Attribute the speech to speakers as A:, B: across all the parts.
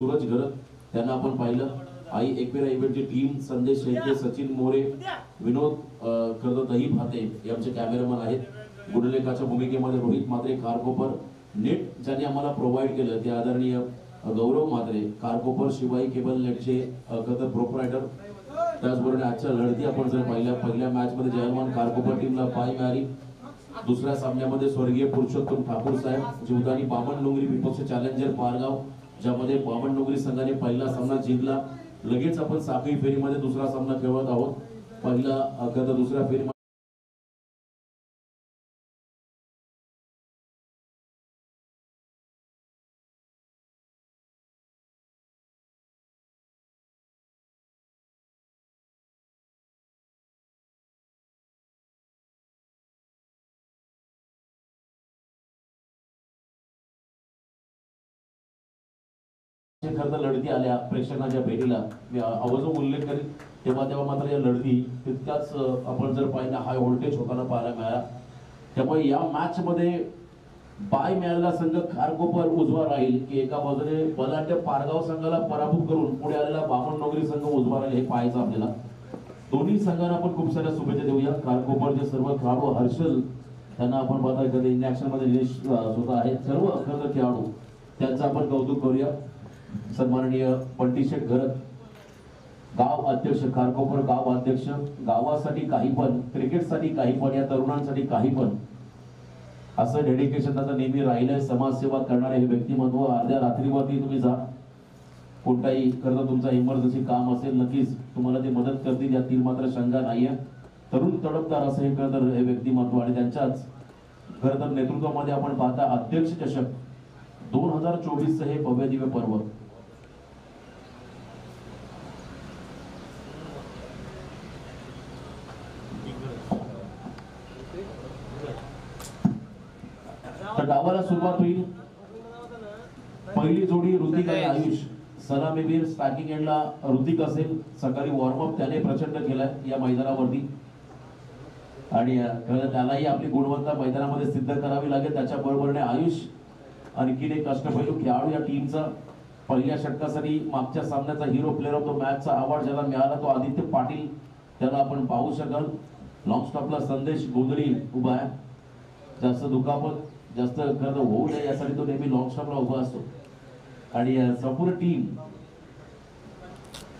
A: सूरज घरत त्यांना आपण पाहिलं. आई एकपेरा इव्हेंटची टीम संदेश शेळके, सचिन मोरे, विनोद दही भाते हे आमचे कॅमेरामन आहेत. गुणलेखाच्या भूमिकेमध्ये रोहित म्हात्रे कारकोपर, नेट ज्यांनी आम्हाला प्रोव्हाइड केलं ते आदरणीय गौरव म्हात्रे कारकोपर, शिवाई केबल नेटचे प्रोप्रायटर. त्याचबरोबर आजच्या लढती आपण जर पहिल्या मॅच मध्ये जयमान कारकोपर टीमला पाय मिळाली. दुसऱ्या सामन्यामध्ये स्वर्गीय पुरुषोत्तम ठाकूर साहेब, जीवदानी बामण डोंगरी विपक्ष चॅलेंजर पारगाव, ज्यामध्ये बामण डोंगरी संघाने पहिला सामना जिंकला. लगेच आपण साखळी फेरीमध्ये दुसरा सामना खेळत आहोत. पहिला दुसऱ्या फेरीमध्ये लढती आल्या प्रेक्षकांच्या भेटीला. मी आवर्जून उल्लेख करेन तेव्हा मात्र या लढती तितक्याच आपण जर पाहिलं हाय व्होल्टेज होताना पाहायला मिळाला. त्यामुळे या मॅच मध्ये बाय मिळालेला संघ कारकोपर उजवा राहील की एका बाजूने बलाढ्य पारगाव संघाला पराभूत करून पुढे आलेला बामण डोंगरी संघ उजवा राहील हे पाहायचं आपल्याला. दोन्ही संघांना आपण खूप साऱ्या शुभेच्छा देऊया. कारकोपरचे सर्व खेळाडू हर्षल त्यांना आपण पाहता एखाद्या इन ऍक्शन मध्ये निलेश सुद्धा आहेत. सर्व खेळाडू त्यांचं आपण कौतुक करूया. सन्माननीय बंटी शेठ घरत, गाव अध्यक्ष कारकोपर, गाव अध्यक्ष, गावासाठी काही पण, क्रिकेटसाठी काही पण, या तरुणांसाठी काही पण, असं डेडिकेशन त्यांचं नेहमी राहिलंय. समाजसेवा करणारे हे व्यक्तिमत्व. अर्ध्या रात्रीवरती तुम्ही जा, कोणताही खरं तुमचा इमर्जन्सी काम असेल नक्कीच तुम्हाला ते मदत करतील यातील मात्र शंका नाहीये. तरुण तडफदार असं हे खरं तर हे व्यक्तिमत्व आणि त्यांच्याच खरं तर नेतृत्वामध्ये आपण पाहता अध्यक्ष चषक 2024 हे भव्य दिव्य पर्व. तर डावाला सुरुवात होईल. पहिली जोडी ऋतिक आणि आयुष. सलामीवीर स्टॅकिंग एंडला ऋतिक असेल. सकाळी वॉर्मअप त्याने प्रचंड केलाय या मैदानावरती आणि त्यालाही आपली गुणवत्ता मैदानामध्ये सिद्ध करावी लागेल. त्याच्या बरोबरीने आयुष आणखीन एक अष्टपैलू खेळाडू या टीमचा. पहिल्या षटकासाठी मागच्या सामन्याचा हिरो प्लेअर ऑफ द मॅचचा अवॉर्ड ज्याला मिळाला तो आदित्य पाटील, त्याला आपण पाहू शकाल. लॉंग स्टॉपला संदेश गोंधळी उभा आहे. जास्त दुखापत जास्त खरं होऊ नये यासाठी तो नेहमी लॉंग स्टॉपला उभा असतो. आणि संपूर्ण टीम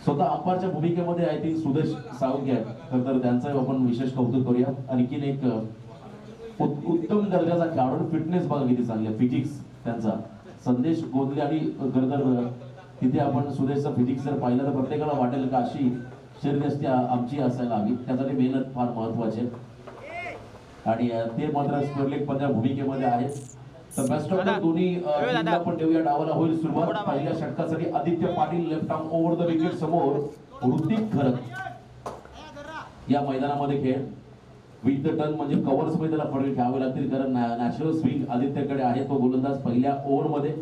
A: स्वतः अंपायरच्या भूमिकेमध्ये आय थिंक सुदेश सावंगे आहेत. खरं तर त्यांचं आपण विशेष कौतुक करूया. आणखीन एक उत्तम दर्जाचा खेळाडू, फिटनेस बघा किती चांगली, फिजिक्स त्यांचा संदेश गोंधळे. आणि खरं तर तिथे आपण सुदेशचा फिजिक्स जर पाहिलं तर प्रत्येकाला वाटेल का अशी शरीरयष्टी आमची असायला हवी. त्यासाठी मेहनत फार महत्वाची आहे आणि ते मात्र स्पर्लेक पंधरा भूमिकेमध्ये आहेत. तर बेस्ट ऑफ द दोन्ही टीमला आपण देऊया. डावाला होईल सुरुवात. पहिल्या षटकासाठी Aditya Patil left arm over the wicket समोर ऋतिक घरत या मैदानामध्ये खेळ. विथ द टर्न म्हणजे कव्हर्स मध्ये त्याला फळे घ्यावे लागतील कारण नॅचरल स्विंग आदित्यकडे आहे. तो गोलंदाज पहिल्या ओव्हर मध्ये.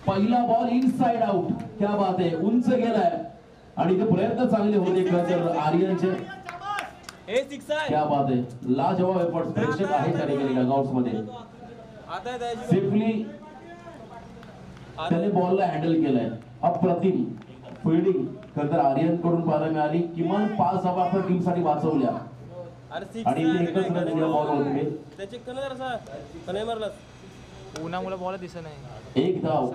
A: पहिला बॉल इनसाइड आउट. क्या बात आहे, उंच गेलाय आणि ते प्रयत्न चांगले होते खरं आर्यनचे. क्या बात आहे, लाजवाब एफर्ट्स प्रेक्षक आहे त्या ठिकाणी डगआउट्स मध्ये. सेफली त्याने बॉलला हँडल केलाय. अप्रतिम फिल्डिंग खरं तर आर्यन कडून पाहायला मिळाली. किमान 5 धावा आपण टीम साठी वाचवल्या आणि ते एकच रन बॉल होते.
B: उन्हामुळे बॉल दिसत नाही.
A: एक धाव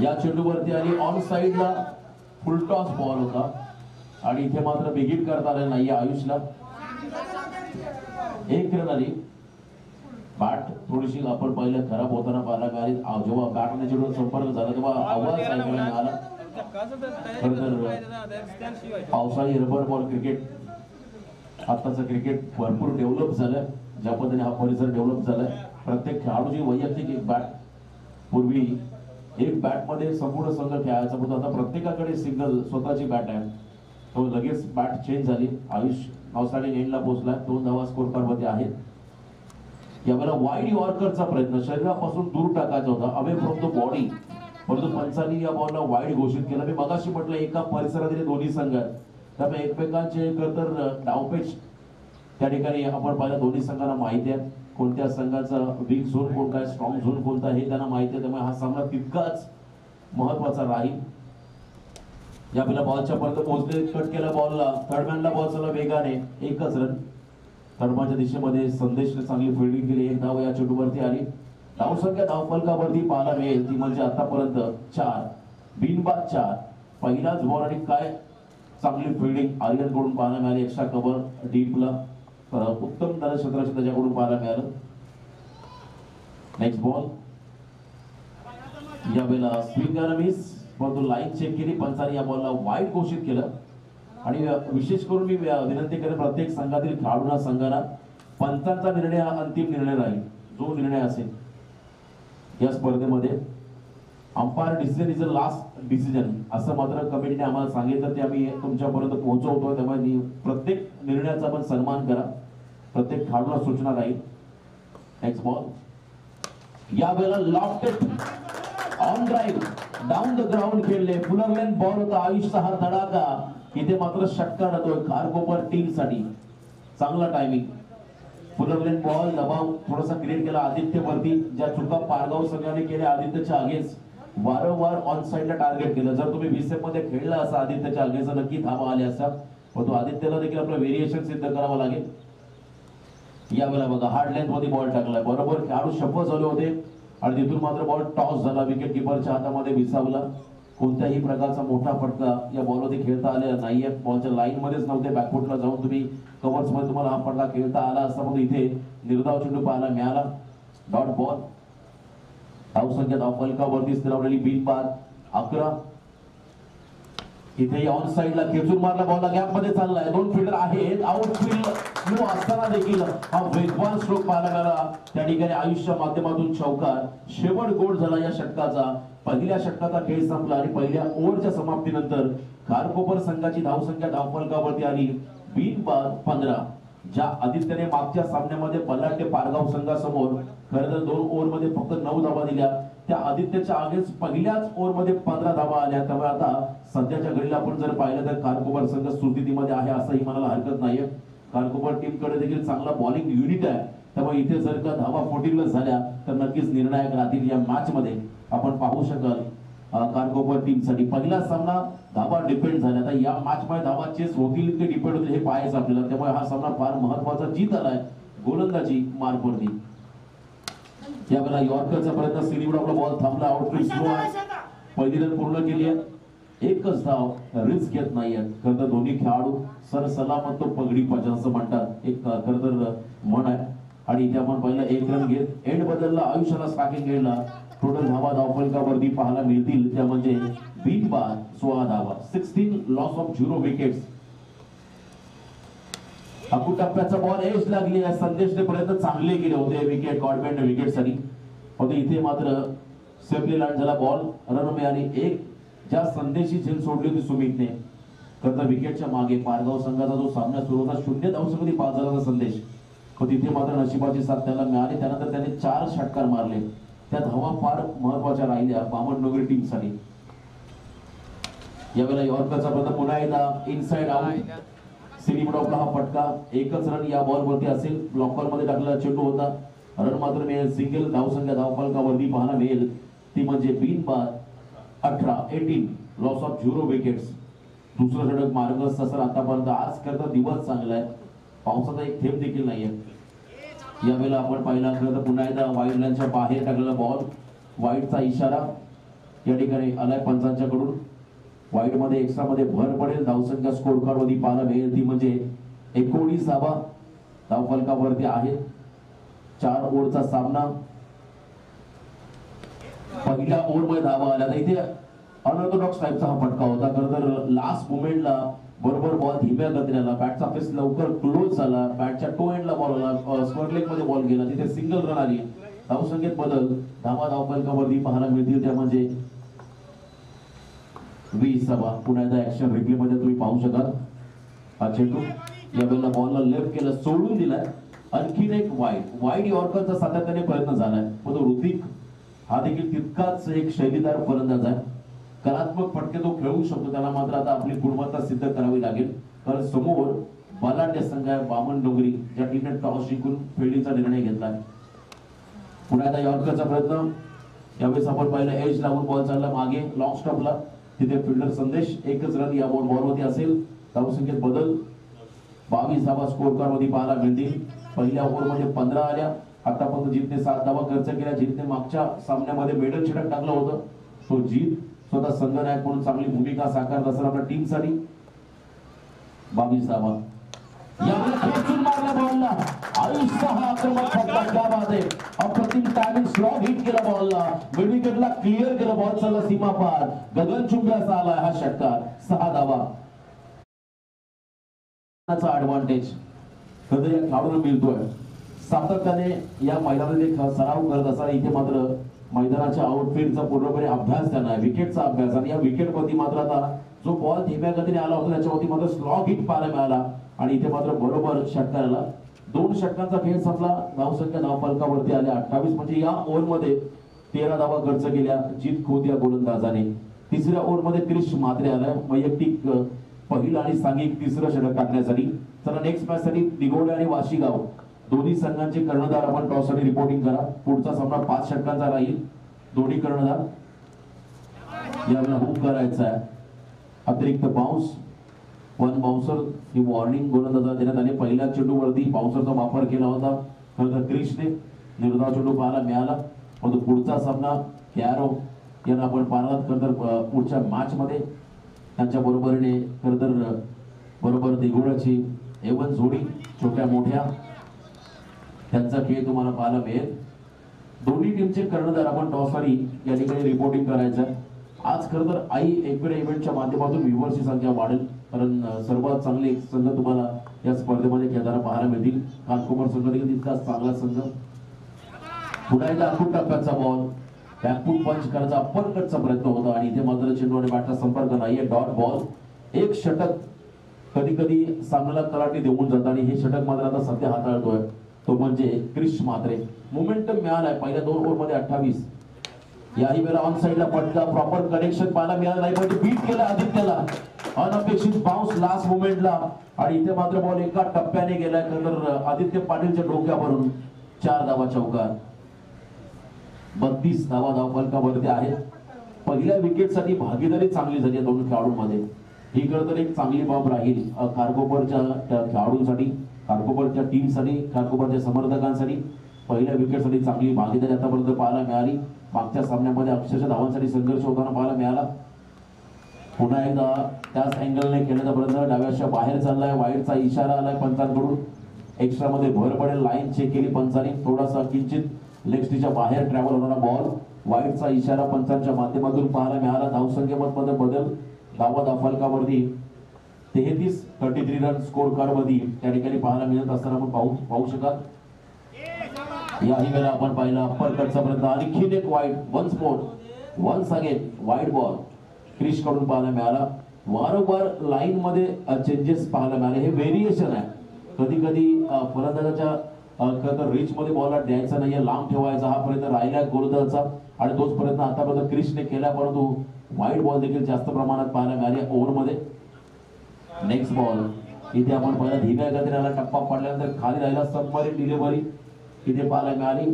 A: या चेंडूवरती आली. ऑन साइडला फुल टॉस बॉल होता आणि इथे मात्र बिगिट करता आलं नाही आयुषला. एक रन आली. बॅट थोडीशी आपण पहिलं खराब होताना पाहायला मिळाली. जेव्हा बॅटने चेंडूवर संपर्क झाला तेव्हा आवाज ऐकायला मिळाला. खरं तर पावसाळी रबर बॉल क्रिकेट आताचं क्रिकेट भरपूर डेव्हलप झालं. ज्या पद्धतीने हा परिसर डेव्हलप झालाय. प्रत्येक खेळाडूची वैयक्तिक एक बॅट. पूर्वी एक बॅट मध्ये संपूर्ण संघ खेळायचा होता. आता प्रत्येकाकडे सिंगल स्वतःची बॅट आहे. तो लगेच बॅट चेंज झाली. आयुष नवसाने एंडला पोहोचला. 2 धावा स्कोर कार्ड मध्ये आहेत. यावेळेला वाईड यॉर्करचा प्रयत्न शरीरापासून दूर टाकायचा होता, अवे फ्रॉम द बॉडी, परंतु पंचांनी या बॉलला वाईड घोषित केला. मी मगाशी म्हटलं एका परिसरातील दोन्ही संघ आहेत त्यामुळे एकमेकांचे तर डावपेच त्या ठिकाणी आपण पाहिलं दोन्ही संघांना माहिती आहे. कोणत्या संघाचा वीक झोन कोणता आहे, स्ट्रॉंग झोन कोणता हे त्यांना माहिती आहे. त्यामुळे हा सामना तितकाच महत्वाचा राहील. या पहिल्या बॉलच्या पर्यंत पोहोचले, कट केला बॉलला, थर्डमॅनला बॉल चला वेगाने, एकच रन. थर्डमॅनच्या दिशेमध्ये संदेशने चांगली फिल्डिंग केली, एक धाव या चेंडूवरती आली. धावसंख्या धावफलकावरती पाहायला मिळेल ती म्हणजे आतापर्यंत 4, बिनबाद 4. पहिलाच बॉल आणि काय चांगली फिल्डिंग आर्यनकडून पाहायला मिळाली. एक्स्ट्रा कव्हर डीपला उत्तम क्षेत्राचे त्याच्याकडून पाहायला मिळालं. नेक्स्ट बॉल यावेळेला स्विंगर मिस, परंतु लाईन चेक केली पंचाने, या बॉलला वाईड घोषित केलं. आणि विशेष करून मी विनंती करेन प्रत्येक संघातील खेळाडूंना संघाला पंचांचा निर्णय हा अंतिम निर्णय राहील. जो निर्णय असेल या स्पर्धेमध्ये umpire decision is a last decision असं मात्र कमिटीने आम्हाला सांगितलं, ते आम्ही तुमच्यापर्यंत पोहोचवतो. त्यामुळे प्रत्येक निर्णयाचा आपण सन्मान करा, प्रत्येक खेळाडूला सूचना राहील. नेक्स्ट बॉल यावेळेला lofted on drive down the ground खेळले, फुलरलेन बॉल होता. आयुषचा हा धडाका, इथे मात्र षटकार होतोय खारकोपर टीम साठी. चांगला टायमिंग, फुलरलेन बॉल, दबाव थोडासा क्रिएट केला आदित्यवरती. ज्या चुका पारगाव संघाने केल्या आदित्यच्या अगेन्स्ट, वारंवार ऑन साइडला टार्गेट केलं. जर तुम्ही बीसेफ मध्ये खेळला असा आदित्यच्या अगेन्स्ट नक्की धावा आल्या असतात, पण तो आदित्यला देखील आपलं व्हेरिएशन सिद्ध करावं लागेल. यावेळेला बघा हार्ड लेंथ मध्ये बॉल टाकलाय, बरोबर खेळाडू शफल झाले होते आणि तिथून मात्र बॉल टॉस झाला, विकेट किपरच्या हातामध्ये विसावला. कोणत्याही प्रकारचा मोठा फटका या बॉलवरती खेळता आलेला नाहीये. बॉलच्या लाईन मध्येच नव्हते, बॅकफुटला जाऊन तुम्ही कव्हर्स मध्ये तुम्हाला हा फटका खेळता आला असता, पण इथे निर्धाव चेंडू पाहायला मिळाला. डॉट बॉल, धावसंख्या धावफलकावरती स्थिरावलेली बिनबाद 11. इथे ऑन साइडला खेचून मारला, बॉलला गॅप मध्ये चाललाय, 2 फिल्डर आहेत. आउटफील्ड स्लो असताना देखील हा वेगवान स्ट्रोक पाहायला मिळाला. त्या ठिकाणी आयुषच्या माध्यमातून चौकार. शेवट गोल झाला या षटकाचा. पहिल्या षटकाचा खेळ संपला आणि पहिल्या ओव्हरच्या समाप्तीनंतर खारकोपर संघाची धावसंख्या धावफलकावरती आली बिनबाद 15. ज्या आदित्यने मागच्या सामन्यामध्ये बलाढ्य पारगाव संघासमोर खरं तर 2 ओव्हरमध्ये फक्त 9 धावा दिल्या, त्या आदित्यच्या अगेन्स्ट पहिल्याच ओव्हरमध्ये 15 धावा आल्या. त्यामुळे आता सध्याच्या घडीला आपण जर पाहिलं तर खारकोपर संघ सुस्थितीमध्ये आहे असंही म्हणायला हरकत नाहीये. खारकोपर टीम कडे देखील चांगला बॉलिंग युनिट आहे. त्यामुळे इथे जर का धावा 40 झाल्या तर नक्कीच निर्णायक राहतील या मॅच मध्ये. आपण पाहू शकाल खारकोपर टीम साठी पहिला सामना धावा डिपेंड झाला, आता या मॅच मध्ये धावा चेस होतील ते डिपेंड होतील हे पाहायचं आपल्याला. त्यामुळे हा सामना फार महत्वाचा जीत आलाय गोलंदाजी मार्कवरती. यावेळेला यॉर्करचा प्रयत्न, सिरीवर आपला बॉल थांबला, आउटफील्ड स्लो आहे. पहिली रन पूर्ण केली आहे, एकच धाव, रिस्क घेत नाहीये. खरं तर दोन्ही खेळाडू सर सलामत तो पगडी पाहिजे असं म्हणतात, एक खरं तर म्हण आहे. आणि इथे आपण पहिला 1 रन घेत एंड बदलला, आयुष्याला स्ट्रायकिंग गेला. टोटल धावा धावफलकावरती पाहायला मिळतील त्या म्हणजे बिनबाद 16 धावा, 16 लॉस ऑफ 0 विकेट्स. टप्प्याचा बॉल एज लागली आहे. संदेशने प्रयत्न चांगले केले होते विकेट गॉडमॅन विकेट साठी, पण इथे मात्र सेफली लँड झाला बॉल. रन मिळाली 1. ज्या संदेशी झेल सोडली होती सुमितने, तर विकेटच्या मागे पारगाव संघाचा जो सामना सुरू होता 0 धावसंख्येमध्ये 5 रनाचा संदेश, पण तिथे मात्र नशिबाची साथ त्याला मिळाली. त्यानंतर त्याने 4 षटकार मारले. त्या धावा फार महत्वाच्या राहिल्या बामणनगरी टीम साठी. यावेळेला यॉर्करचा प्रयत्न पुन्हा एकदा इनसाइड आउट. सिरीमुडापला हा फटका, एकच रन या बॉल वरती असेल. ब्लॉकर मध्ये टाकलेला चेंडू होता, रन मात्र मिळेल सिंगल. धावसंख्या धावफलकावरती पाहायला मिळेल ती म्हणजे बिनबाद 18 लॉस ऑफ 0 विकेट्स. दुसरं षटक मार्गस्थ असेल आतापर्यंत. आज करता दिवस चांगला आहे, पावसाचा एक थेंब देखील नाहीये. यावेळेला आपण पाहिला तर पुन्हा एकदा वाईड लाईनच्या बाहेर टाकलेला बॉल, वाईडचा इशारा या ठिकाणी आलाय पंचांच्याकडून. वाईड मध्ये एक्स्ट्रा मध्ये भर पडेल. धावसंख्या स्कोर कार्ड मध्ये पाहायला मिळेल ती म्हणजे 19 धावा धावफलकावरती आहे. 4 ओव्हरचा सामना. पहिल्या ओव्हर मध्ये धावा आल्या, इथे अनऑर्थोडॉक्स टाइपचा हा फटका होता. खरं तर लास्ट मोमेंटला बरोबर बॉल धीम्या गतीने आला, बॅटचा फेस लवकर क्लोज झाला, बॅटच्या टो एंडला बॉल आला, स्क्वेअर लेग मध्ये बॉल गेला, तिथे सिंगल रन आली. धावसंख्येत बदल, धावा धावफलकावरती पाहायला मिळतील त्या म्हणजे 20 धावा. पुन्हा एकदा ऍक्शन रिप्ले मध्ये तुम्ही पाहू शकाल हा चेंडू यावेळेला बॉलला लेफ्ट केला, सोडून दिलाय. आणखीन एक वाईड यॉर्करचा सातत्याने प्रयत्न झालाय, पण ऋतिक हा देखील तितकाच एक शैलीदार फलंदाज आहे. कलात्मक फटके तो खेळू शकतो, त्याला मात्र आता आपली गुणवत्ता सिद्ध करावी लागेल. कारण समोर बलाढ्य संघ आहे बामण डोंगरी, ज्या टीमने टॉस जिंकून फिल्डिंगचा निर्णय घेतलाय. पुन्हा एकदा यॉर्करचा प्रयत्न. यावेळेस आपण पाहिलं एज लागून बॉल चालला मागे लॉंग स्टॉपला, तिथे फिल्डर संदेश एकच रन या बॉलवरती असेल. धावसंख्येत बदल 22 धावा स्कोर कार्ड मध्ये पाहायला मिळतील. पहिल्या ओव्हरमध्ये 15 आल्या. आतापर्यंत जीतने 7 धावा खर्च केल्या. जीतने मागच्या सामन्यामध्ये मेडल षटक टाकलं होतं. तो जीत स्वतः संघनायक म्हणून चांगली भूमिका साकारत असेल आपल्या टीमसाठी. 22 धावा. यावेळी खेचून मारला बॉलला. आयुष्य हा आक्रमक फटका, क्या बात आहे. अप्रतिम टायमिंग स्लॉग हिट केला बॉलला. मिड विकेटला क्लिअर केलं. बॉल चालला सीमा पार. गगनचुंबी असा आलाय हा षटकार. 6 धावा. ऍडव्हान्टेज कधी या खेळाडूला मिळतोय. सातत्याने या मैदानात सराव करत असताना इथे मात्र मैदानाच्या आउटफील्डचा पूर्णपणे अभ्यास त्यांना आहे. विकेटचा अभ्यास. आणि या विकेट वरती मात्र आता जो बॉल धीम्या गतीने आला होता त्याच्यावरती मात्र स्लॉग हिट पाहायला मिळाला. आणि इथे मात्र बरोबर षटकाराला 2 षटकांचा खेळ संपला. धावसंख्या धावफलकावरती आल्या 28. म्हणजे या ओव्हरमध्ये 13 धावा खर्च केल्या जीत खोत या गोलंदाजाने. तिसऱ्या ओव्हरमध्ये क्रिश म्हात्रे आलाय वैयक्तिक पहिलं आणि सांघिक तिसरं षटक टाकण्यासाठी. चला नेक्स्ट मॅच साठी दिगोडे आणि वाशीगाव दोन्ही संघांचे कर्णधार आपण टॉस साठी रिपोर्टिंग करा. पुढचा सामना 5 षटकांचा राहील. दोन्ही कर्णधार यावेळेला हुक करायचा आहे. अतिरिक्त बाउन्स 1 बाउन्सर ही वॉर्निंग गोलंदाजाला देण्यात आली. पहिल्या चेंडूवरती बाउन्सरचा वापर केला होता खरं तर क्रिशने. निर्धाव चेंडू पाहायला मिळाला. परंतु पुढचा सामना कॅरो यांना आपण पाहणार खरं तर पुढच्या मॅच मध्ये त्यांच्या बरोबरीने खरं तर बरोबर दिगोड्याची एवन जोडी छोट्या मोठ्या त्यांचा खेळ तुम्हाला पाहायला मिळेल. दोन्ही टीमचे कर्णधार आपण टॉससाठी या ठिकाणी रिपोर्टिंग करायचं. आज खरं तर आई एकवेळा इव्हेंटच्या माध्यमातून व्ह्युअर्सची संख्या वाढेल. कारण सर्वात चांगले संघ तुम्हाला या स्पर्धेमध्ये खेळताना पाहायला मिळतील. कानकुमार संघ देखील तितकाच चांगला संघ. पुन्हा एकदा अंकुट टप्प्याचा बॉल बॅकफूट पंच करायचा अप्पर कटचा प्रयत्न होता. आणि इथे मात्र चेंडू आणि बॅटचा संपर्क नाहीये. Dot ball. एक षटक कधी कधी सामन्याला कलाटी देऊन जातात आणि हे षटक मात्र आता सध्या हाताळतोय तो म्हणजे क्रिश म्हात्रे. मोमेंटम मिळालाय पहिल्या 2 ओव्हरमध्ये 28. याही वेळेला ऑन साइडला पटका प्रॉपर कनेक्शन पाहायला मिळालं नाही. म्हणजे बीट केला आदित्यला. अनपेक्षित बाउन्स लास्ट मोमेंटला. आणि इथे मात्र बॉल एका टप्प्याने गेलाय तर आदित्य पाटीलच्या डोक्यावरून 4 धावा चौकार. 32 धावा धावफलकावरती आहेत. पहिल्या विकेटसाठी भागीदारी चांगली झाली आहे दोन खेळाडूंमध्ये. ही खरं तर एक चांगली बाब राहील खारकोपरच्या खेळाडूंसाठी, खारकोपरच्या टीमसाठी, खारकोपरच्या समर्थकांसाठी. पहिल्या विकेटसाठी चांगली भागीदारी आतापर्यंत पाहायला मिळाली. मागच्या सामन्यामध्ये अक्षरशः धावांसाठी संघर्ष होताना पाहायला मिळाला. पुन्हा एकदा त्याच अँगलने खेळण्याचा प्रयत्न. डाव्याच्या बाहेर चाललाय. वाईडचा इशारा आलाय पंचांकडून. एक्स्ट्रा मध्ये भर पडेल. लाईन चेक केली पंचांनी. थोडासा किंचित लेग स्टिचच्या बाहेर ट्रॅव्हल होणारा बॉल. वाईडचा इशारा पंचांच्या माध्यमातून पाहायला मिळाला. धावसंख्येमध्ये बदल. धावा धावफलकावरती 33 रन स्कोर कार्ड मध्ये त्या ठिकाणी पाहायला मिळत असताना आपण पाहू शकाल. याही वेळेला आपण पाहिला अप्पर कटचा प्रयत्न. आणखीन एक wide. Once again wide ball Krish कडून पाहायला मिळाला. वारंवार लाईन मध्ये चेंजेस पाहायला मिळाले. हे व्हेरिएशन आहे. कधी कधी फलंदाजाच्या रिच मध्ये बॉलला द्यायचा नाहीये, लांब ठेवायचा. हा प्रयत्न राहिला गोलंदाजाचा आणि तोच प्रयत्न आतापर्यंत क्रिशने केला. परंतु वाईड बॉल देखील जास्त प्रमाणात पाहायला मिळाले ओव्हरमध्ये. नेक्स्ट बॉल इथे आपण पहिला धीम्या गतीने टप्पा पडल्यानंतर खाली राहिला. सबमरीन डिलिव्हरी इथे पाहायला मिळाली.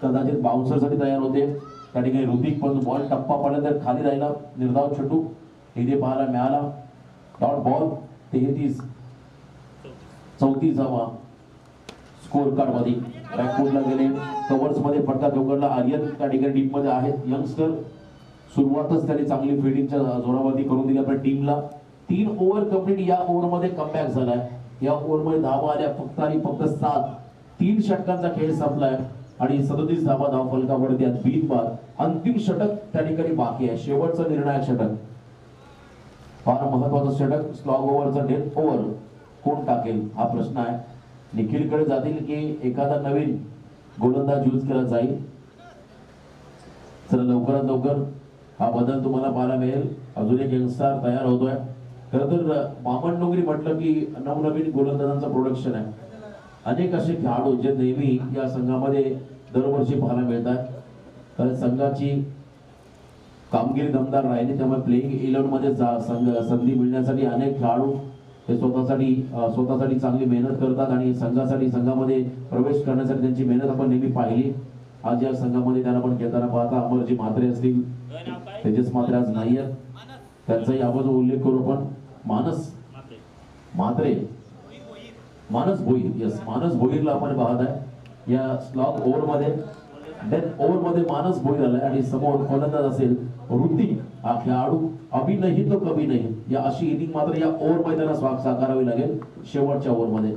A: कदाचित बाउन्सर साठी तयार होते त्या ठिकाणी ऋतिक, पण बॉल टप्पा पडल्यानंतर खाली राहिला. निर्धाव चेंडू इथे पाहायला मिळाला. डॉट बॉल 34 धावा स्कोर कार्ड मध्ये. बॅकफूटला गेले. कव्हर्स मध्ये फटका चौकडला. आर्यन त्या ठिकाणी टीम मध्ये आहेत. यंगस्टर सुरुवातच त्यांनी चांगली फिल्डिंगच्या जोरावरती करून दिली आपल्या टीमला. 3 ओव्हर कंप्लीट या ओव्हरमध्ये कमबॅक झालाय. या ओव्हरमध्ये धावा आल्या फक्त आणि फक्त 7. 3 षटकांचा खेळ संपलाय आणि 37 धावा धावफलकावरती आहेत. बिनबाद. अंतिम षटक त्या ठिकाणी बाकी आहे. शेवटचं निर्णायक षटक. फार महत्वाचं षटक. स्लॉग ओव्हरचा डेथ ओव्हर कोण टाकेल हा प्रश्न आहे. निखिलकडे जातील की एखादा नवीन गोलंदाज यूज केला जाईल. चला लवकरात लवकर हा बदल तुम्हाला पाहायला मिळेल. अजून एक यंगस्टर तयार होतोय. खरं तर बामण डोंगरी म्हटलं की नवनवीन गोलंदाजांचं प्रोडक्शन आहे. अनेक असे खेळाडू जे नेहमी या संघामध्ये दरवर्षी पाहायला मिळतात. कारण संघाची कामगिरी दमदार राहिली त्यामुळे प्लेइंग 11 मध्ये संधी मिळण्यासाठी अनेक खेळाडू ते स्वतःसाठी चांगली मेहनत करतात आणि संघामध्ये प्रवेश करण्यासाठी त्यांची मेहनत आपण नेहमी पाहिली. आज या संघामध्ये त्यांना पण घेताना पाहता अमरजी म्हात्रे असतील, तेजस म्हात्रे आज नाही आहेत, त्यांचाही आपण उल्लेख करू. आपण मानस म्हात्रे, मानस भोईर, यस मानस भोईरला आपण पाहत आहे या स्लॉग ओव्हरमध्ये. डेथ ओव्हरमध्ये मानस भोईर आलाय आणि समोर फलंदाज असेल ऋतिक. हा खेळाडू अभी नाही तो कभी नाही या अशी इनिंग मात्र या ओव्हरमध्ये त्यांना साकारावी लागेल. शेवटच्या ओव्हरमध्ये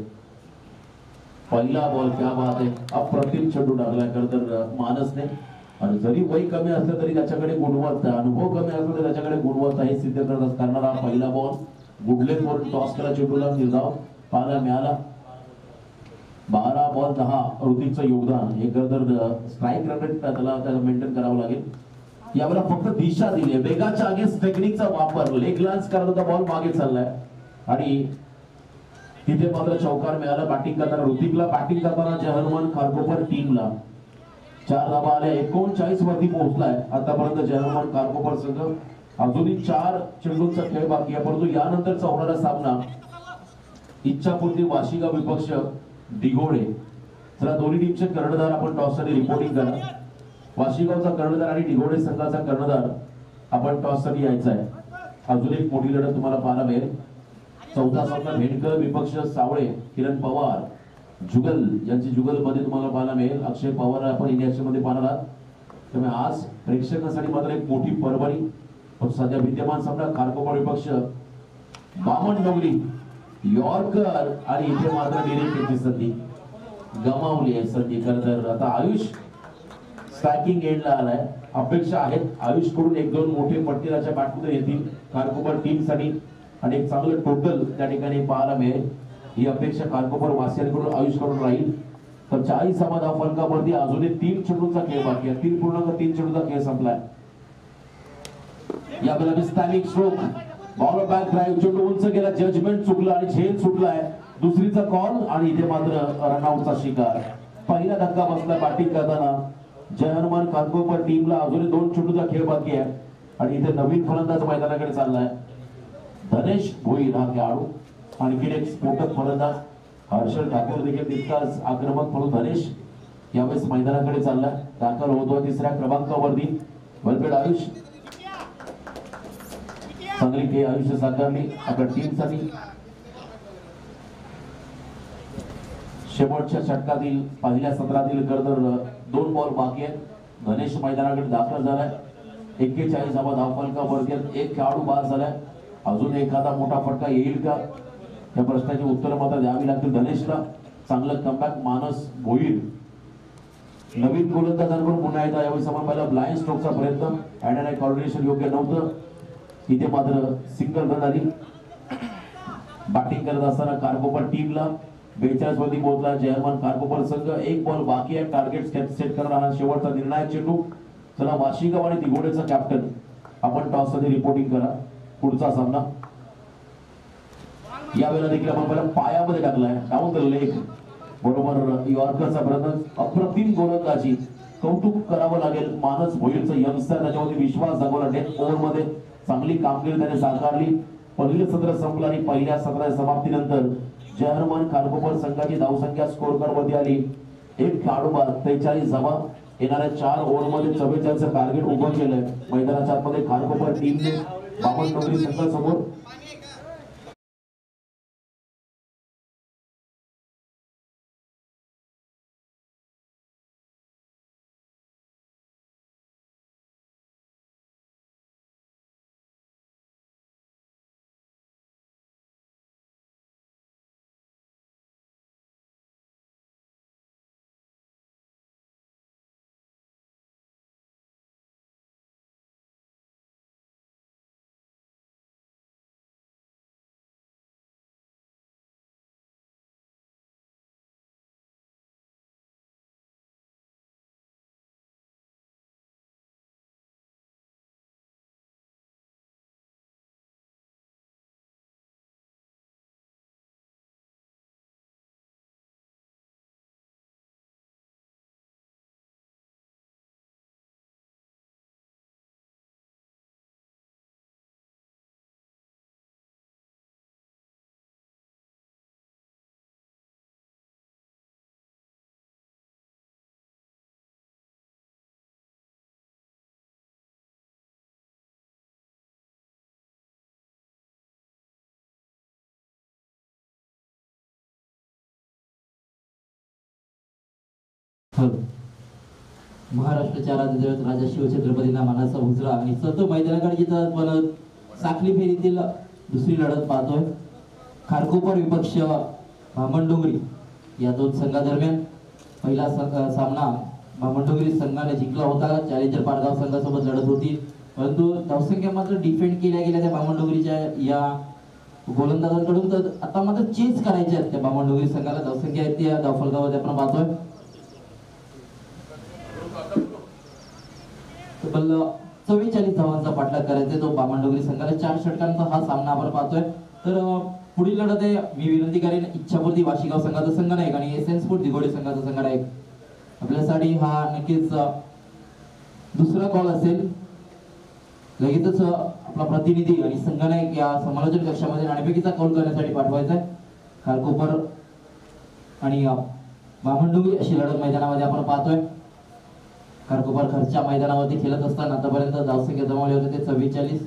A: पहिला बॉल, क्या बात आहे, अप्रतिम चेंडू टाकलाय खरं तर मानसने. आणि जरी वय कमी असलं तरी त्याच्याकडे गुणवत्ता, अनुभव कमी असला तरी त्याच्याकडे गुणवत्ता हे सिद्ध करणारा पहिला बॉल. गुडलेन वरून टॉस केला चेंडूला, निर्धाव पाहायला मिळाला. 12 बॉल 10 ऋतिकचं योगदान. हे तर स्ट्राईक रेट त्याला मेंटेन करावं लागेल. यावेळेला फक्त दिशा दिली आहे, वेगाच्या अगेन्स्ट टेक्निकचा वापर. लेग लान्स करत होता बॉल, मागे चाललाय आणि तिथे मात्र चौकार मिळाला बॅटिंग करताना ऋतिकला. बॅटिंग करताना जहरमान खारकोपर टीमला 4 धावा आल्या, 39 वरती पोहोचलाय आतापर्यंत जहरमान खारकोपर संघ. अजूनही 4 चेंडूंचा खेळ बाकी आहे, परंतु यानंतरचा होणारा सामना इच्छापूर्ती वाशिगाव विपक्ष दिघोडे. चला दोन्ही टीमचे कर्णधार आपण टॉससाठी रिपोर्टिंग करा. वाशिगावचा कर्णधार आणि दिघोडे संघाचा कर्णधार आपण टॉससाठी यायचा आहे. अजून एक मोठी लढत तुम्हाला पाहायला मिळेल. चौथा सामना भेंडकर विपक्ष सावळे. किरण पवार जुगल यांची जुगल मध्ये तुम्हाला पाहायला मिळेल. अक्षय पवार आपण इंडिया ऍक्शन मध्ये पाहणार आहात. त्यामुळे आज प्रेक्षकांसाठी मात्र एक मोठी पर्वणी. पण सध्या विद्यमान सामना खारकोपर विपक्ष बामणडोंगरी यॉर्कर आणि इथे मात्र डिरेक्टची संधी गमावली आहे. संधी खरं तर आता आयुष स्ट्रायकिंग एंडला आलाय. अपेक्षा आहेत आयुष कडून 1-2 मोठे फटके त्याच्या बॅटमध्ये येतील खारकोपर टीम साठी आणि एक चांगलं टोटल त्या ठिकाणी पाहायला मिळेल. ही अपेक्षा खारकोपर वासियांकडून आयुष कडून राहील. तर 40 धावा फलकावरती अजूनही 3 चेंडूंचा खेळ बाकी आहे. 3.3 चेंडूंचा खेळ संपलाय. यावेळेला स्टॅमिक स्ट्रोक, बॉल बॅक ड्राइव्ह, चेंडू उंच गेला, जजमेंट चुकला आणि झेल सुटलाय. दुसरीचा कॉल आणि इथे मात्र रनआउटचा शिकार. पहिला धक्का बसला बॅटिंग करताना जयहनुमान खारकोपर टीमला. अजूनही 2 चेंडूचा खेळ बाकी आहे आणि इथे नवीन फलंदाज मैदानाकडे चाललाय धनेश भोईर हा खेळाडू. आणखी एक स्फोटक फलंदाज हर्षल ठाकूर देखील तितकाच आक्रमक म्हणून धनेश यावेळेस मैदानाकडे चाललाय. दाखल होतोय 3ऱ्या क्रमांकावरती. वेलपेड आयुष, चांगली खेळ आयुष्य साकारली आपल्या टीमसाठी. शेवटच्या षटकातील पहिल्या सत्रातील खरं 2 बॉल बाकी आहेत. धनेश मैदानाकडे दाखल झालाय. 41 धावा धावफलकावरती. एक खेळाडू बाद झालाय. अजून एखादा मोठा फटका येईल का या प्रश्नाची उत्तर मात्र द्यावी लागतील धनेशला. चांगलं कमबॅक मानस भोईर. नवीन गोलंदाजांकडून पुन्हा एकदा यावेळी समोर पहिला ब्लाइंड स्ट्रोकचा प्रयत्न. हँड अँड कॉर्डिनेशन योग्य नव्हतं. इथे मात्र सिंगल रन आली. बॅटिंग करत असताना खारकोपर टीमला 42 वरती पोहोचला जयहनुमान खारकोपर संघ. 1 बॉल बाकी आहे. टार्गेट सेट करणारा हा शेवटचा निर्णायक चेंडू. चला वाशिगाव आणि दिघोडेचा कॅप्टन आपण टॉस साठी रिपोर्टिंग करा. पुढचा सामना यावेळेला देखील आपण पहिला पायामध्ये टाकलाय डाऊन द लेग. बरोबर यॉर्करचा प्रयत्न. अप्रतिम गोलंदाजी, कौतुक करावं लागेल मानस भोईरचं यंगस्टर. त्याच्यावरती विश्वास दाखवला. डेथ ओव्हर मध्ये चांगली कामगिरी त्याने साकारली. पहिलं सत्र संपलं आणि पहिल्या सत्राच्या समाप्तीनंतर जयहनुमान खारकोपर संघाची धावसंख्या स्कोर कार्ड मध्ये आली. एक खेळाडू बाद, 43 धावा. येणाऱ्या 4 ओव्हरमध्ये 44चं टार्गेट उभं केलंय मैदानाच्या आतमध्ये खारकोपर टीमने बामणडोंगरी संघासमोर.
C: महाराष्ट्राच्या राज्यदेवत राजा शिवछत्रपतींना मानाचा उजरा आणि सतो मैदानाकडे जिथं पण साखली फेरीतील दुसरी लढत पाहतोय. खारकोपर विपक्ष भामणडोंगरी या दोन संघादरम्यान पहिला सामना भामणडोंगरी संघाने जिंकला होता. चॅलेंजर पारगाव संघासोबत लढत होती, परंतु धावसंख्या मात्र डिफेंड केल्या गेल्या त्या भामणडोंगरीच्या या गोलंदाजांकडून. तर आता मात्र चेंज करायचे आहेत त्या भामणडोंगरी संघाला. धावसंख्या आहेत त्या धावफलकावरती आपण पाहतोय तब्बल 44 धावांचा पाठलाग करायचा तो भामणडोंगरी संघाला. 4 षटकांचा हा सामना आपण पाहतोय. तर पुढील लढत आहे, मी विनंती करेन इच्छापूर्ती वाशीगाव संघाचा संघनायक आणि एसएन स्पोर्ट दिगोडे संघाचा संघनायक आपल्यासाठी हा नक्कीच दुसरा कॉल असेल. लगेचच आपला प्रतिनिधी आणि संघनायक या समालोचन कक्षामध्ये नाणेफेकीचा कौल करण्यासाठी पाठवायचा आहे. खारकोपर आणि भामणडोंगरी अशी लढत मैदानामध्ये आपण पाहतोय. खारकोपर घरच्या मैदानावरती खेळत असताना आतापर्यंत धावसंख्या जमवले होते ते 44.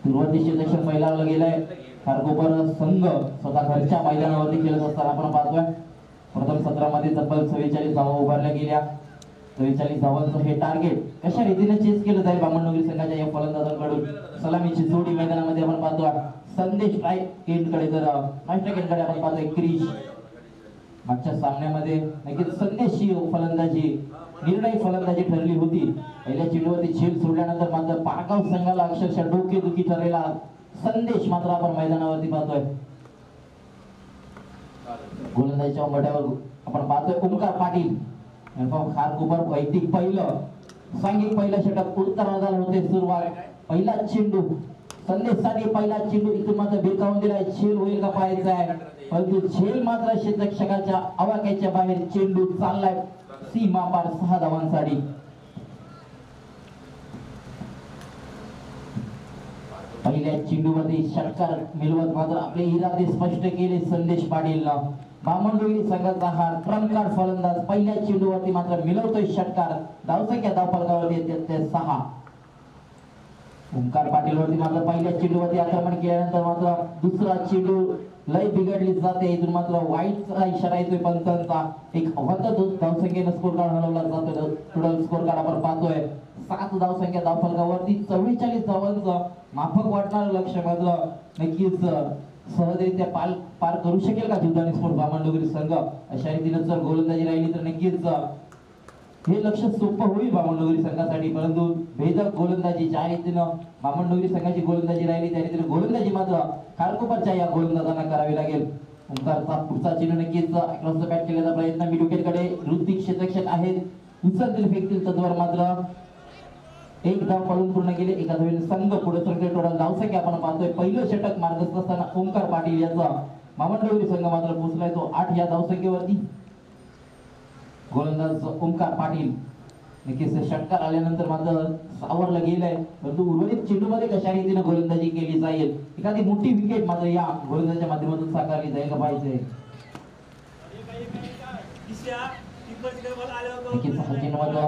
C: सुरुवातीचे दशक पहिला गेलाय. खारकोपर संघ स्वतः घरच्या मैदानावरती खेळत असताना आपण पाहतोय प्रथम सत्रामध्ये तब्बल 44 धावा उभारल्या गेल्या. 44 धावांचं हे टार्गेट कशा रीतीने चेस केलं जाईल भामणडोंगरी संघाच्या या फलंदाजांकडून. सलामीची जोडी मैदानामध्ये आपण पाहतोय. संदेश कडे तर कडे आपण पाहतोय क्रिश. मागच्या सामन्यामध्ये नक्कीच संदेशची फलंदाजी निर्णय फलंदाजी ठरली होती. पहिल्या चेंडूवरती झेल सोडल्यानंतर मात्र पारगाव संघाला अक्षरशः डोकेदुखी ठरलेला संदेश मात्र आपण मैदानावरती पाहतोय. गोलंदाजीच्या मठावर आपण पाहतोय ओमकार पाटील. खारकोपर वैदिक पहिलं सांघिक पहिल्या षटक उत्तरार्धाला होते सुरुवात. पहिला चेंडू संदेशसाठी पहिला चेंडू इथून मात्र भिरकावून दिलाय. झेल होईल का पाहायचा आहे, परंतु झेल मात्र क्षेत्ररक्षकाच्या आवाक्याच्या बाहेर. चेंडू चाललाय सीमा पार 6 धावांसाठी. पहिल्या चेंडूमध्ये षटकार मिळवत मात्र आपले इरादे स्पष्ट केले संदेश पाटीलनं. भामणडोंगरी संघाचा हा ट्रम्पकार फलंदाज पहिल्या चेंडूवरती मात्र मिळवतोय षटकार. धावसंख्या धावफलकावरती येते 6. ओमकार पाटील वरती मात्र पहिल्या चेंडूवरती आक्रमण केल्यानंतर मात्र दुसरा चेंडू लय बिघडली जाते. इथून मात्र वाईटचा इशारा येतोय पंचांचा. एक अवंत धावसंख्येनं स्कोर कार्ड हलवला जातो. टोटल स्कोर कार्ड आपण पाहतोय 7 धावसंख्या धावफलकावरती 44 धावांचं माफक वाटणारं लक्ष मात्र नक्कीच सहजरित्या पार करू शकेल का जीवदानी स्पोर्ट भामणडोंगरी संघ. अशा रीतीने जर गोलंदाजी राहिली तर नक्कीच हे लक्ष सोपं होईल भामणडोंगरी संघासाठी. परंतु भेदक गोलंदाजी ज्या रीतीनं भामणडोंगरी संघाची गोलंदाजी राहिली त्या रीतीने गोलंदाजी मात्र खारकोपरच्या या गोलंदाजांना करावी लागेल. ओंकारचा पुढचा चेंडू नक्कीच क्रॉस बॅट केल्याचा प्रयत्न. मी विकेटकडे ऋतिक क्षेत्ररक्षक आहेत. उचलतील फेकतील तत्वर मात्र एक धाव पळून पूर्ण केले. एका धावेने संघ पुढे सरकले. टोटल धावसंख्या आपण पाहतोय पहिलं षटक मार्गस्थ असताना ओंकार पाटील याचा भामणडोंगरी संघ मात्र पोहोचलाय तो 8 या धावसंख्येवरती. गोलंदाज ओंकार पाटील नक्कीच षटकार आल्यानंतर मात्र सावरलं गेलंय. परंतु उर्वरित चेंडूमध्ये कशा रीतीने गोलंदाजी केली जाईल, एखादी मोठी विकेट मात्र या गोलंदाजीच्या माध्यमातून साकारली जाईल का पाहिजे. नक्कीच हा चेंडू मात्र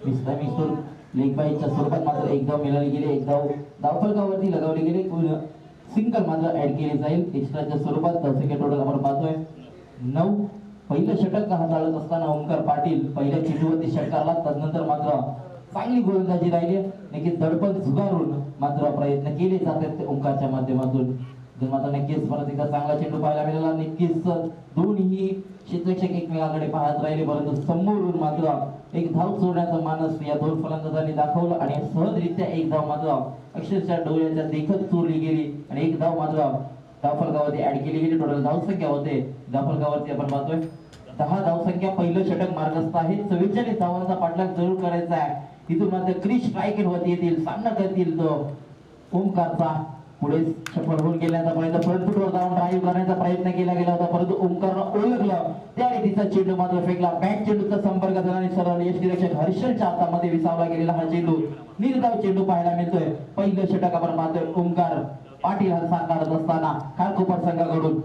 C: मिस्टर लेग बाईच्या स्वरूपात मात्र एक धाव मिळाली गेली, एक धाव धावफलकावरती लगावली गेली, सिंगल मात्र ऍड केली जाईल एक्स्ट्राच्या स्वरूपात. धावसंख्या टोटल आपण पाहतोय 9. पहिलं षटक हाताळत असताना ओमकार पाटील पहिल्या चेंडूवरती षटकारला, तदनंतर मात्र चांगली गोलंदाजी राहिली, नक्कीच दडपण झुगारून मात्र प्रयत्न केले जातात ओमकारच्या माध्यमातून. जर मात्र नक्कीच परत एकदा चांगला चेंडू पाहायला मिळाला, नक्कीच दोन्ही क्षेत्ररक्षक एकमेकांकडे पाहत राहिले, परंतु समोरून मात्र एक धाव सोडण्याचा मानस या दोन फलंदाजांनी दाखवलं आणि सहजरित्या एक धाव मात्र अक्षरशः डोळ्याच्या देखत चोरली गेली आणि एक धाव मात्र धावफलकावरती ऍड केली गेली. टोटल धावसंख्या होते धावफलकावरती आपण पाहतोय 10 धावसंख्या. पहिलं षटक मार्गस्थ आहे, 44 धावांचा पाठलाग जरूर करायचा आहे. इथून मात्र क्रिश स्ट्रायक वरती येतील, सामना करतील तो ओमकारचा. पुढे सफल होऊन गेल्याचा प्रयत्न, फ्रंट फुटवर जाऊन ड्राईव्ह करण्याचा प्रयत्न केला गेला होता, परंतु ओमकारनं ओळखलं त्या रीतीचा चेंडू मात्र फेकला. बॅक चेंडूचा संपर्क झाला आणि सरळ यष्टीरक्षक हर्षलच्या हातामध्ये विसावला गेलेला हा चेंडू निर्धाव चेंडू पाहायला मिळतोय. पहिलं षटक आपण पाहतोय ओमकार पाटील हा साकारत असताना खारकोपर संघाकडून.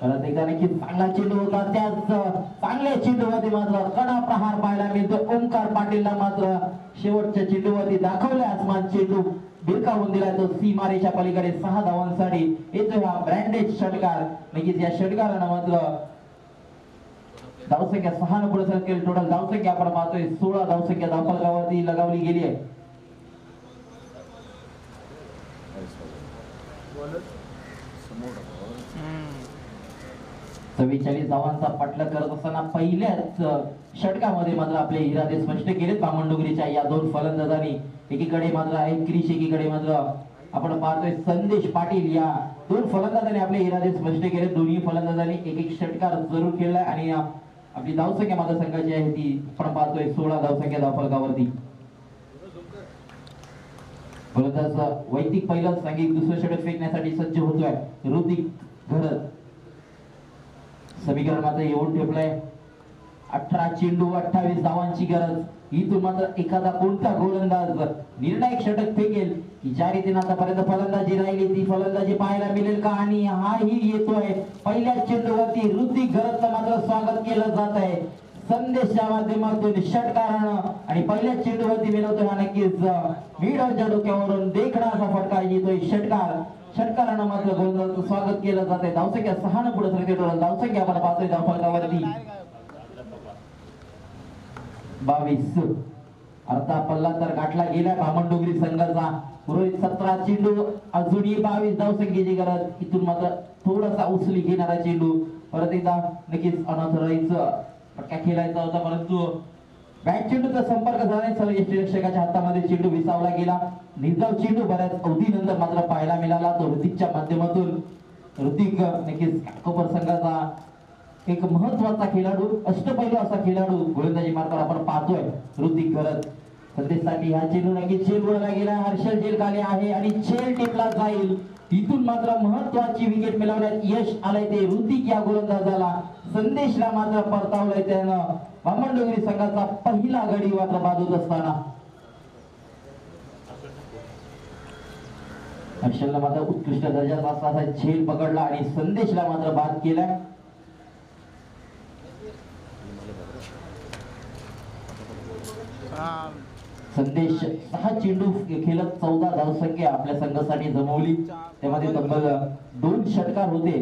C: परत एकदा नक्कीच चांगला चेंडू होता, त्याच चांगल्या चेंडूवरती मात्र कडा प्रहार पाहायला मिळतो. ओमकार पाटीलला मात्र शेवटच्या चेंडूवरती दाखवले आसमान चेंडू बिरकावून दिला, तो सीमारेच्या पलीकडे 6 धावांसाठी येतोय हा ब्रँडेड षटकार. नक्कीच या षटकारानं मात्र धावसंख्या 6 न पुढे सरकेल. टोटल धावसंख्या आपण पाहतोय 16 धावसंख्या धावफलकावरती लगावली गेली आहे. 44 धावांचा पाठलाग करत असताना पहिल्याच षटकामध्ये मात्र आपले इरादे स्पष्ट केलेत बामणडोंगरीच्या या दोन फलंदाजांनी. एकीकडे मात्र आहे क्रिश, एकीकडे मात्र आपण पाहतोय संदेश पाटील. या दोन फलंदाजांनी आपले इरादे स्पष्ट केले. दोन्ही फलंदाजांनी एक एक षटकार जरूर केलाय आणि आपली धावसंख्या मात्र संघाची आहे ती आपण पाहतोय 16 धावसंख्या धावफलकावरती. फलंदाज वैदिक पहिलं सांघिक दुसरं षटक फेकण्यासाठी सज्ज होतोय. ऋतिक घरत समीकरण मात्र येऊन ठेवलंय. 18 चेंडू 28 धावांची गरज. इथून मात्र एखादा कोणता गोलंदाज निर्णायक षटक फेकेल की ज्या रीतीने आतापर्यंत फलंदाजी राहिली ती फलंदाजी पाहायला मिळेल का. आणि हाही येतोय पहिल्या चेंडूवरती ऋतिक घरतचं मात्र स्वागत केलं जात आहे संदेशच्या माध्यमातून षटकारानं आणि पहिल्या चेंडूवरती मिळवतोय हा नक्कीच मिडच्या डोक्यावरून देखणा असा फटका येतोय षटकारानं मात्र गोलंदाजाचं स्वागत केलं जात आहे. धावसंख्या 6 न पुढे सरते. टोटल धावसंख्या आपण पाहतोय धावफलकावरती 22. अर्धा पल्ला तर गाठला गेला बामणडोंगरी संघाचा. उर्वरित 17 चेंडू अजूनही 22 धावसंख्येची गरज. इथून मात्र थोडासा उचली घेणारा चेंडू परत एकदा नक्कीच अनाथराईचं फटका खेळायचा होता, परंतु बॅट चेंडूचा संपर्क झाला, सर्व यष्टीरक्षकाच्या हातामध्ये चेंडू विसावला गेला. निर्धाव चेंडू बऱ्याच अवधीनंतर मात्र पाहायला मिळाला तो ऋतिकच्या माध्यमातून. ऋतिक नक्कीच काकोपर संघाचा एक महत्वाचा खेळाडू, अष्टपैलू असा खेळाडू गोलंदाजी मार्गावर आपण पाहतोय ऋतिक घरत. संदेशसाठी हा चेंडू नक्कीच झेल उडला गेला. हर्षल झेल खाली आहे आणि झेल टिपला जाईल. इथून मात्र महत्वाची विकेट मिळवण्यात यश आलंय ते ऋतिक या गोलंदाजाला. संदेशला मात्र परतावलंय त्यानं. बामणडोंगरी संघाचा पहिला गडी मात्र बाजूत असताना हर्षलला मात्र उत्कृष्ट दर्जाचा असा झेल पकडला आणि संदेशला मात्र बाद केलाय. संदेश 6 चेंडू खेळत 14 धावसंख्या आपल्या संघासाठी जमवली. त्यामध्ये तब्बल 2 षटकार होते.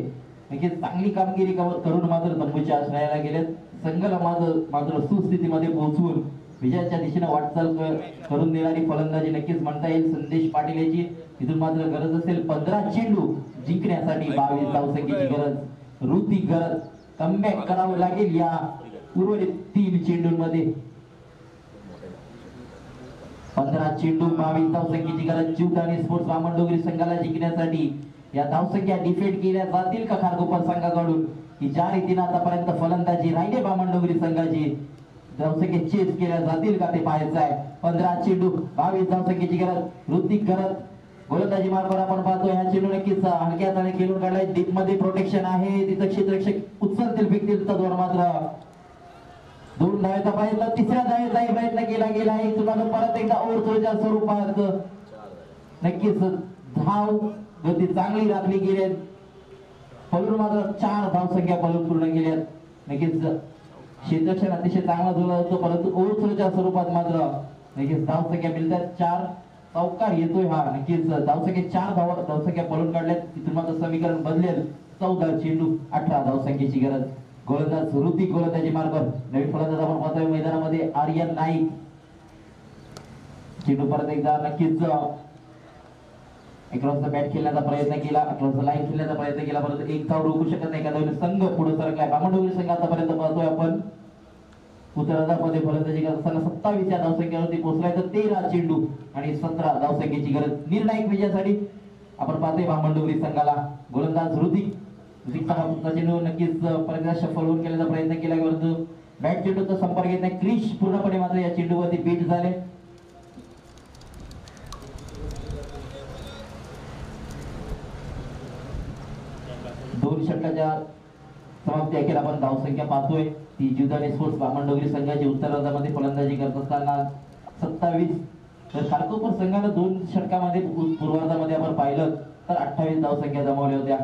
C: नक्कीच चांगली कामगिरी करून मात्र तंबूच्या आश्रयाला गेलेत. संघाला मात्र सुस्थितीमध्ये पोहोचवून विजयाच्या दिशेने वाटचाल करून देणारी फलंदाजी नक्कीच म्हणता येईल संदेश पाटील याची. इथून मात्र गरज असेल 15 चेंडू जिंकण्यासाठी 22 धावसंख्येची गरज. ऋतिक घरत कमबॅक करावं लागेल या उर्वरित 3 चेंडूंमध्ये. 15 चेंडू 22 धावसंख्येची गरज. जीवदानी स्पोर्ट्स बामणडोंगरी संघाला जिंकण्यासाठी या धावसंख्या डिफेंड केल्या जातील का खारकोपर संघाकडून की ज्या रीतीने आतापर्यंत फलंदाजी राहिली बामणडोंगरी संघाची धावसंख्या चेस केल्या जातील का ते पाहायचं आहे. 15 चेंडू 22 धावसंख्येची गरज. ऋतिक घरत गोलंदाजी मार्गावर आपण पाहतोय हा चेंडू नक्कीच हलक्या हाताने खेळून काढलाय. डीप मध्ये प्रोटेक्शन आहे, तिथं क्षेत्ररक्षक उचलतील फेकतील तत्वर मात्र 2 धावेचा प्रयत्न, 3ऱ्या धावेचाही प्रयत्न केला गेला आहे. तुम्हाला परत एकदा ओव्हरथ्रोच्या स्वरूपात नक्कीच धाव गती चांगली राखली गेली. पलून मात्र 4 धावसंख्या पलून पूर्ण केल्यात. नक्कीच क्षेत्ररक्षण अतिशय चांगला जोडला होतो, परंतु ओव्हरथ्रोच्या स्वरूपात मात्र नक्कीच धावसंख्या मिळतात 4 चौकार येतोय हा. नक्कीच धावसंख्या 4 धावसंख्या पळून काढल्यात. इथून मात्र समीकरण बदलेल. 14 चेंडू 18 धावसंख्येची गरज. गोलंदाज ऋतिक गोलंदाजी मार्गावर. नवीन फलंदाज आपण पाहतोय मैदानामध्ये आर्यन नाईक. चेंडू परत एकदा नक्कीच अक्रॉस द बॅट खेळण्याचा प्रयत्न केला, अक्रॉस द लाईन खेळण्याचा प्रयत्न केला, परंतु एक धाव रोखू शकत नाही. एखाद्या संघ पुढे सरकलाय. बामणडोंगरी संघ आतापर्यंत पाहतोय आपण उत्तरार्धामध्ये फलंदाजी करत असताना 27 या धावसंख्येवरती पोहोचलाय. तर 13 चेंडू आणि 17 धावसंख्येची गरज. निर्णायक विजयासाठी आपण पाहतोय बामणडोंगरी संघाला. गोलंदाज ऋतिक. ऋतिकचा हा पुढचा चेंडू नक्कीच परत शफल होऊन केल्याचा प्रयत्न केला, परंतु बॅट चेंडूचा संपर्क येत नाही. क्रिश पूर्णपणे मात्र या चेंडूवरती बीट झाले. दोन षटकाच्या समाप्ती अखेर आपण धावसंख्या पाहतोय ती जीवदानी स्पोर्ट्स बामणडोंगरी संघाची उत्तरार्धामध्ये फलंदाजी करत असताना 27, तर खारकोपर संघानं 2 षटकामध्ये पूर्वार्धामध्ये आपण पाहिलं तर 28 धावसंख्या जमवल्या होत्या.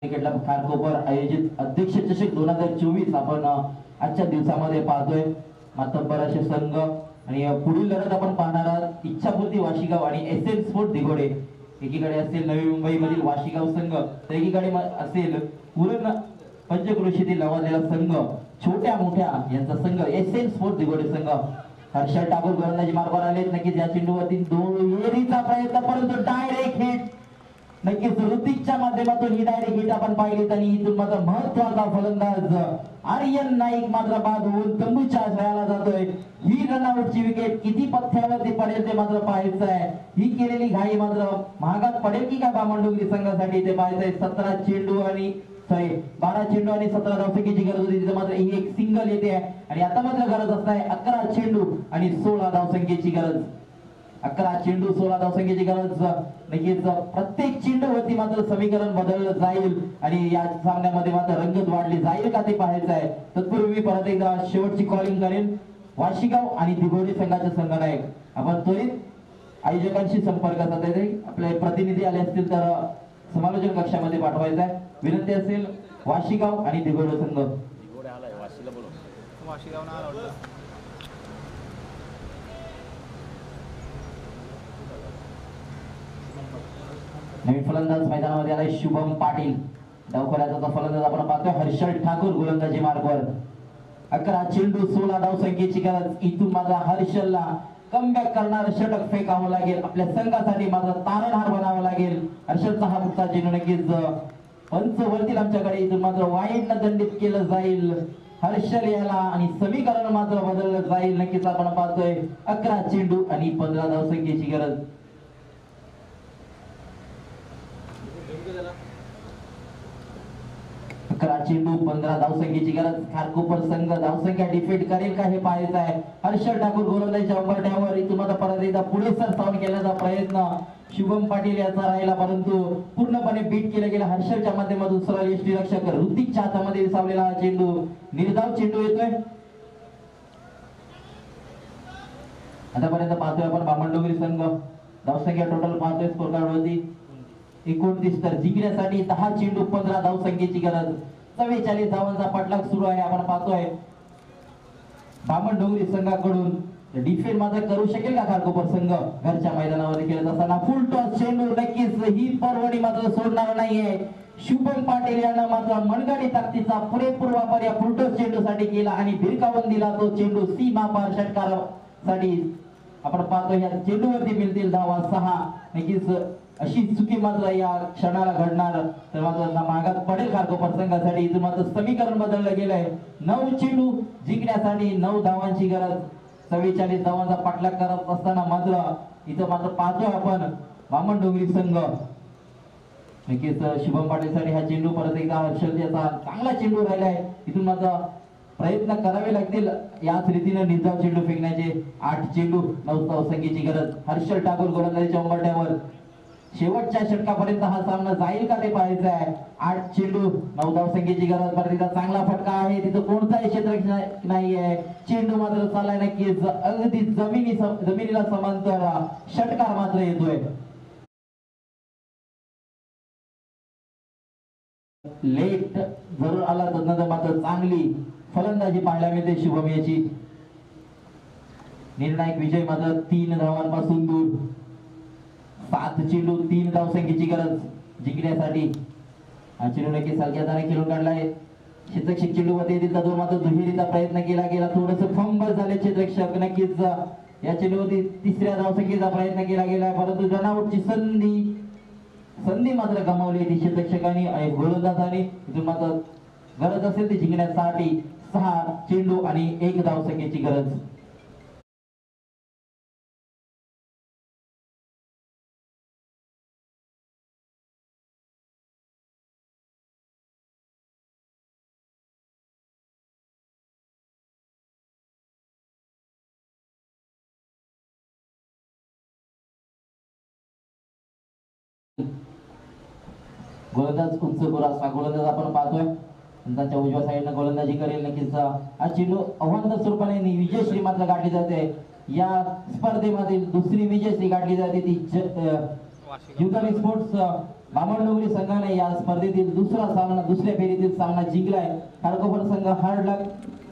C: क्रिकेटला खारकोपर आयोजित अध्यक्ष चषक 2024 आपण आजच्या दिवसामध्ये पाहतोय. मातब्बर असे संघ आणि पुढील लढत आपण पाहणार आहोत इच्छापूर्ती वाशीगाव आणि एसएन स्पोर्ट दिघोडे. एकीकडे असेल नवी मुंबई मधील वाशीगाव संघ, तर एकीकडे असेल उरण पंचक्रोशीतील नवाजलेला संघ छोट्या मोठ्या यांचा संघ एसएन स्पोर्ट दिघोडे संघ. हर्षल ठाकूर गोलंदाजी मार्गावर आले. नक्कीच या चेंडूवरती दुहेरीचा प्रयत्न, परंतु डायरेक्ट हिट. नक्कीच ऋतिकच्या माध्यमातून ही डायरेक्ट हिट आपण पाहिली आणि इथून मात्र महत्वाचा फलंदाज आर्यन नाईक मात्र बाद होऊन तंबूच्या आश्रयाला जातोय. ही रनआउटची विकेट किती पथ्यावरती पडेल ते मात्र पाहायचं आहे. ही केलेली घाई मात्र महागात पडेल की काय बामणडोंगरी संघासाठी ते पाहायचंय. 12 चेंडू आणि 17 धावसंख्येची गरज होती, तिथे मात्र ही एक सिंगल येते आणि आता मात्र गरज असते 11 चेंडू आणि 16 धावसंख्येची गरज. 11 चेंडू 16 धावसंख्येची गरज. नक्कीच प्रत्येक चेंडूवरती मात्र समीकरण बदललं जाईल आणि या सामन्यामध्ये मात्र रंगत वाढली जाईल का ते पाहायचं आहे. तत्पूर्वी परत एकदा शेवटची कॉलिंग करेल वाशीगाव आणि दिघोडी संघाचे संघनायक. आपण त्वरित आयोजकांशी संपर्क साधायचा. आपले प्रतिनिधी आले असतील तर समालोचन कक्षामध्ये पाठवायचा आहे. विनंती असेल वाशीगाव आणि दिघोडी संघ.
B: वाशीगाव ना आला.
C: नवीन फलंदाज मैदानामध्ये आलाय शुभम पाटील. डावखोऱ्याचा फलंदाज आपण पाहतोय हर्षल ठाकूर गोलंदाजी मार्गावर. 11 चेंडू 16 धावसंख्येची गरज. इथून माझा हर्षलला कमबॅक करणार षटक फेकावं लागेल. आपल्या संघासाठी माझा तारणहार बनावं लागेल. हर्षलचा हा पुढचा चेंडू नक्कीच पंच वरतील आमच्याकडे. इथून मात्र वाईड दंडित केलं जाईल हर्षल याला आणि समीकरण मात्र बदललं जाईल. नक्कीच आपण पाहतोय 11 चेंडू आणि 15 धावसंख्येची गरज. 11 चेंडू 15 धावसंख्येची गरज. खारकोपर संघ धावसंख्या डिफेंड करेल का हे पाहायचं आहे. हर्षल ठाकूर गोलंदाजीच्या उंबरठ्यावर. इथून आता परत एकदा पुढे सरसावून केल्याचा प्रयत्न शुभम पाटील याचा राहिला, परंतु पूर्णपणे बीट केला गेला. हर्षलच्या माध्यमातून सरळ यष्टीरक्षक ऋतिकच्या हातामध्ये विसावलेला हा चेंडू निर्धाव चेंडू येतोय. आतापर्यंत पाहतोय आपण बामणडोंगरी संघ धावसंख्या टोटल पाहतोय स्कोर कार्ड वरती 29, तर जिंकण्यासाठी 10 चेंडू 15 धावसंख्येची गरज. 44 धावांचा पाठलाग सुरू आहे. आपण पाहतोय बामणडोंगरी संघाकडून डिफेंड मात्र करू शकेल का खारकोपर संघ. घरच्या मैदानावर खेळत असताना फुल टॉस चेंडू. नक्कीच ही पर्वणी मात्र सोडणार नाहीये. शुभम पाटील यानं मात्र मनगडी ताकदीचा पुरेपूर वापर या फुल टॉस चेंडूसाठी केला आणि भिरकावून दिला तो चेंडू सीमा पार षटकारासाठी. आपण पाहतोय या चेंडूवरती मिळतील धावा 6. नक्कीच अशी चुकी मात्र या क्षणाला घडणार तर मात्र मागात पडेल खारकोपर संघासाठी. इथून मात्र समीकरण बदललं गेलंय. 9 चेंडू जिंकण्यासाठी 9 धावांची गरज. 44 धावांचा पाठलाग करत असताना मात्र इथं मात्र पाहतोय आपण बामणडोंगरी संघ. नक्कीच शुभम पाटीलसाठी हा चेंडू परत एकदा हर्षल याचा चांगला चेंडू राहिलाय. इथून मात्र प्रयत्न करावे लागतील याच रीतीने निर्धाव चेंडू फेकण्याचे. 8 चेंडू 9 धावसंख्येची गरज. हर्षल ठाकूर गोलंदाजीच्या उंबरठ्यावर. शेवटच्या षटकापर्यंत हा सामना जाईल का ते पाहायचं आहे. 8 चेंडू 9 धावसंख्येची गरज परतीचा चांगला फटका आहे तिथं कोणताही क्षेत्र नाहीये चेंडू मात्र चाललाय नक्कीच अगदी जमिनीला समांतर षटकार मात्र येतोय लेट जरूर आला तर मात्र चांगली फलंदाजी पाहायला मिळते शुभम याची निर्णायक विजय मात्र 3 धावांपासून दूर 7 चेंडू 3 धावसंख्येची गरज जिंकण्यासाठी हा चेंडू नक्कीच हलक्या हाताने खेळून काढलाय क्षेत्ररक्षक चेंडूमध्ये तिथला तो मात्र दुहेरीचा प्रयत्न केला गेला थोडस फंबल झाले क्षेत्ररक्षक नक्कीच या चेंडूवरती तिसऱ्या धावसंख्येचा प्रयत्न केला गेला परंतु रनआउटची संधी मात्र गमावली ती क्षेत्ररक्षकांनी आणि गोलंदाजांनी इथून मात्र गरज असेल ती जिंकण्यासाठी 6 चेंडू आणि 1 धावसंख्येची गरज गोलंदाज उंच गोरासा गोलंदाज आपण पाहतोय त्यांच्या उजव्या साईडनं गोलंदाजी करेल नक्कीच हा चेंडू अव्हांतर स्वरूपाने विजयश्री मात्र गाठली जाते या स्पर्धेमध्ये दुसरी विजयश्री गाठली जाते ती युवकानी स्पोर्ट्स बामणडोंगरी संघाने या स्पर्धेतील दुसऱ्या फेरीतील सामना जिंकलाय खडकोपर संघ हार्ड लक